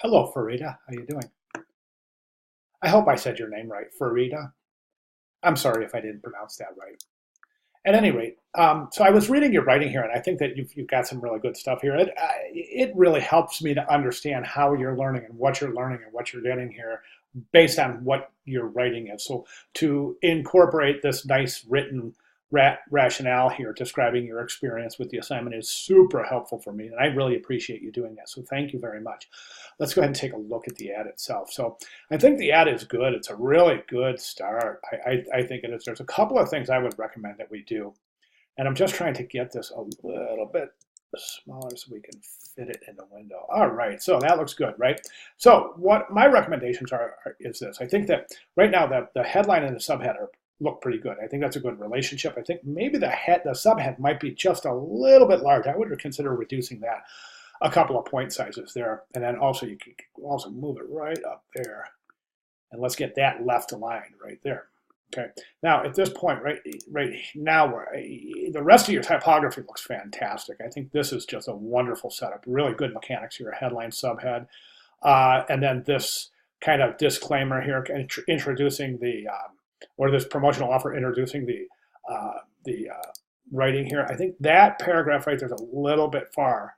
Hello, Farida. How you doing? I hope I said your name right, Farida. I'm sorry if I didn't pronounce that right. At any rate, so I was reading your writing here, and I think that you've got some really good stuff here. It really helps me to understand how you're learning and what you're getting here based on what your writing is. So to incorporate this nice written rationale here describing your experience with the assignment is super helpful for me, and I really appreciate you doing that. So thank you very much. Let's go ahead and take a look at the ad itself. So I think the ad is good. It's a really good start. I think it is. There's a couple of things I would recommend that we do. And I'm just trying to get this a little bit smaller so we can fit it in the window. All right, so that looks good, right? So what my recommendations is this. I think that right now the headline and the subhead look pretty good. I think that's a good relationship. I think maybe the subhead might be just a little bit large. I would consider reducing that a couple of point sizes there. And then also you can also move it right up there. And let's get that left aligned right there. Okay. Now at this point, right now, the rest of your typography looks fantastic. I think this is just a wonderful setup. Really good mechanics here. Headline, subhead, and then this kind of disclaimer here, introducing the or this promotional offer, introducing the writing here. I think that paragraph right there is a little bit far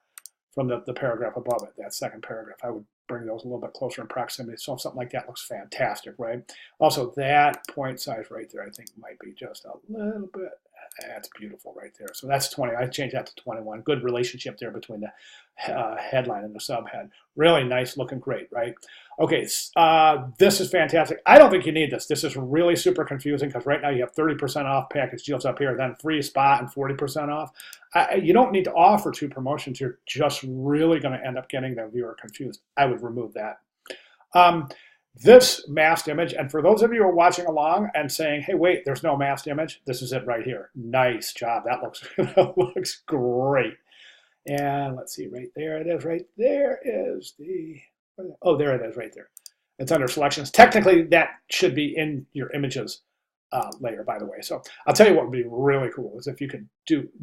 from the paragraph above it. That second paragraph, I would bring those a little bit closer in proximity. So something like that looks fantastic, right? Also, that point size right there, I think might be just a little bit, that's beautiful right there. So that's 20, I changed that to 21. Good relationship there between the headline and the subhead. Really nice, looking great, right? Okay, this is fantastic. I don't think you need this. This is really super confusing because right now you have 30% off package deals up here, then free spot and 40% off. You don't need to offer two promotions. You're just really going to end up getting the viewer confused. I would remove that. This masked image, and for those of you who are watching along and saying, hey, wait, there's no masked image, this is it right here. Nice job. That looks, that looks great. And let's see, right there it is. Right there is the, oh, there it is right there. It's under selections. Technically, that should be in your images layer, by the way. So I'll tell you what would be really cool is if you could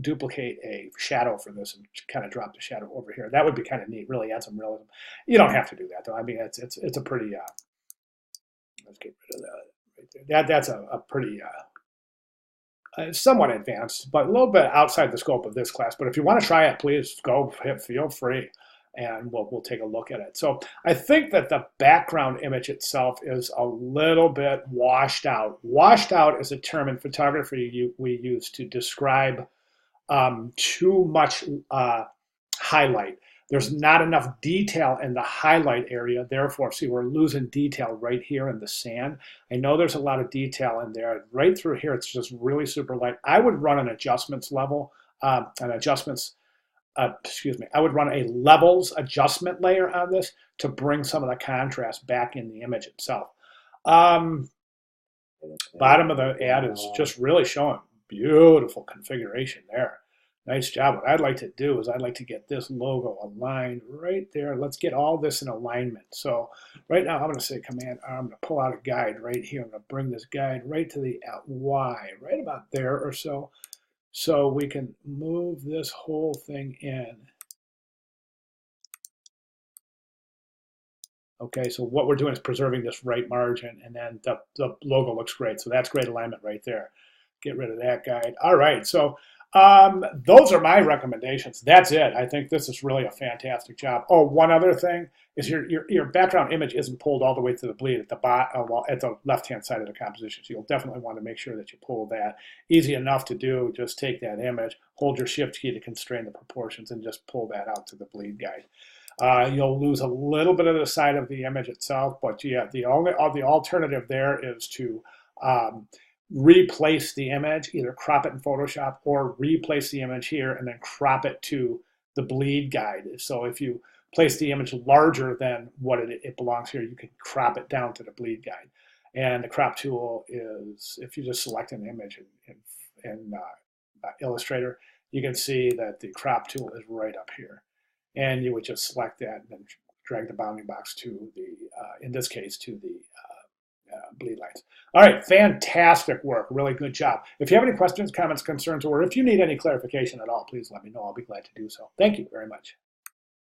duplicate a shadow for this and kind of drop the shadow over here. That would be kind of neat. Really add some realism. You don't have to do that though. I mean, it's a pretty. Let's get rid of that right there. That's a pretty somewhat advanced, but a little bit outside the scope of this class. But if you want to try it, please go. Feel free. And we'll take a look at it. So I think that the background image itself is a little bit washed out. Washed out is a term in photography we use to describe too much highlight. There's not enough detail in the highlight area. Therefore, see, we're losing detail right here in the sand. I know there's a lot of detail in there. Right through here, it's just really super light. I would run an adjustments level, I would run a levels adjustment layer on this to bring some of the contrast back in the image itself. Bottom of the ad is just really showing beautiful configuration there. Nice job. What I'd like to do is I'd like to get this logo aligned right there. Let's get all this in alignment. So right now I'm going to say Command R. I'm going to pull out a guide right here. I'm going to bring this guide right to the Y, right about there or so. So we can move this whole thing in. Okay, so what we're doing is preserving this right margin, and then the logo looks great. So that's great alignment right there. Get rid of that guide. All right, so those are my recommendations. That's it. I think this is really a fantastic job. Oh, one other thing is your background image isn't pulled all the way to the bleed at the left-hand side of the composition. So you'll definitely want to make sure that you pull that. Easy enough to do. Just take that image, hold your shift key to constrain the proportions, and just pull that out to the bleed guide. You'll lose a little bit of the side of the image itself, but yeah, the alternative there is to replace the image, either crop it in Photoshop or replace the image here and then crop it to the bleed guide. So if you place the image larger than what it belongs here, you can crop it down to the bleed guide. And the crop tool is, if you just select an image in Illustrator, you can see that the crop tool is right up here. And you would just select that and then drag the bounding box to the, in this case, to the bleed lines. All right, fantastic work. Really good job. If you have any questions, comments, concerns, or if you need any clarification at all, please let me know. I'll be glad to do so. Thank you very much.